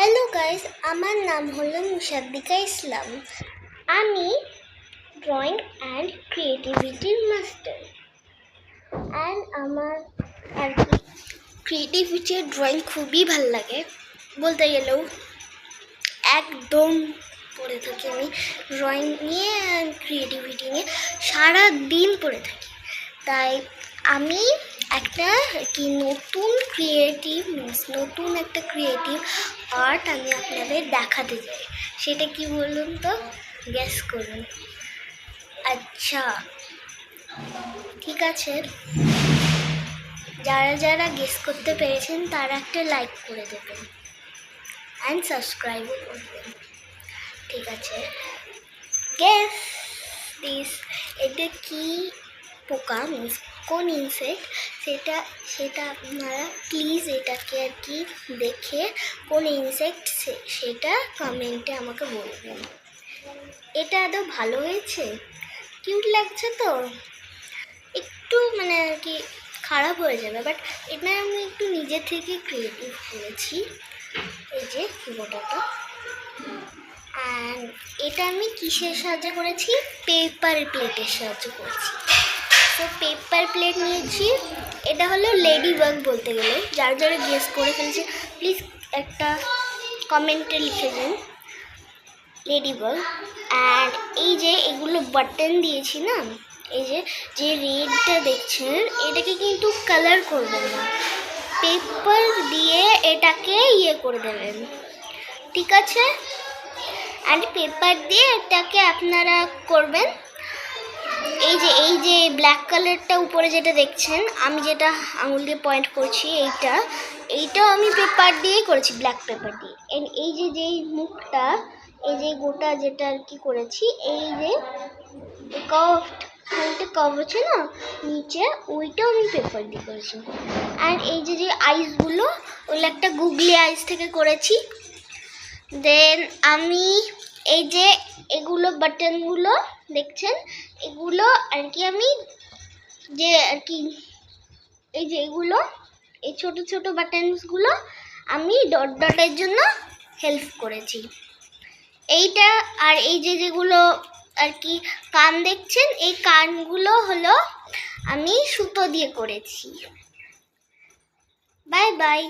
Hello guys, আমার নাম হলো মুসাদ্দিকা ইসলাম। আমি ড্রয়িং অ্যান্ড ক্রিয়েটিভিটির মাস্টার। অ্যান্ড আমার আর কি ক্রিয়েটিভিটি আর ড্রয়িং খুবই ভালো লাগে। বলতে গেলেও একদম পড়ে থাকি আমি ড্রয়িং নিয়ে অ্যান্ড ক্রিয়েটিভিটি নিয়ে সারা দিন পড়ে থাকি। তাই আমি একটা নতুন একটা ক্রিয়েটিভ আর্ট আমি আপনাদের দেখাতে চাই। সেটা কি বলুন তো, গেস করুন। আচ্ছা, ঠিক আছে, যারা যারা গেস করতে পেরেছেন তারা একটা লাইক করে দেবেন অ্যান্ড সাবস্ক্রাইবও করবেন। ঠিক আছে, গেস দিস। এটা কি পোকা, মিন্স কোন ইনসেক্ট, সেটা আপনারা প্লিজ এটাকে আর কি দেখে কোন ইনসেক্ট সেটা কমেন্টে আমাকে বলবেন। এটা এত ভালো হয়েছে, কিউট লাগছে তো। একটু আর কি খারাপ হয়ে যাবে, বাট এটা আমি একটু নিজে থেকে ক্রিয়েটিভ করেছি। এই যে ফটোটা, অ্যান্ড এটা আমি কিসের সাহায্যে করেছি? পেপার প্লেটের সাহায্যে করেছি। তো পেপার প্লেট নিয়েছি। এটা হলো লেডি বাগ বলতে গেলে। যারা যারা গেস করে ফেলছে প্লিজ একটা কমেন্টে লিখে দিন লেডি বাগ। অ্যান্ড এই যে এগুলো বাটন দিয়েছি না, এই যে যে রেডটা দেখছেন, এটাকে কিন্তু কালার করবেন না, পেপার দিয়ে এটাকে করে দেবেন। ঠিক আছে, অ্যান্ড পেপার দিয়ে এটাকে আপনারা করবেন। এই যে ব্ল্যাক কালারটা উপরে যেটা দেখছেন, আমি যেটা আঙুল দিয়ে পয়েন্ট করছি, এইটাও আমি পেপার দিয়েই করেছি, ব্ল্যাক পেপার দিয়ে। এন্ড এই যে যেই মুখটা, এই যে গোটা যেটা আর কি করেছি, এই যে কার্ভ আছে না নিচে, ওইটাও আমি পেপার দিয়ে করেছি। অ্যান্ড এই যে যে আইসগুলো, ওগুলো একটা গুগলি আইস থেকে করেছি। দেন আমি এই যে এগুলো বাটনগুলো দেখছেন, এগুলো আর কি আমি যে আর কি এই যে এগুলো, এই ছোট ছোট বাটনসগুলো আমি ডট ডটের জন্য হেল্প করেছি এইটা। আর এই যে যেগুলো আর কি কান দেখছেন, এই কানগুলো হলো আমি সুতো দিয়ে করেছি। Bye bye.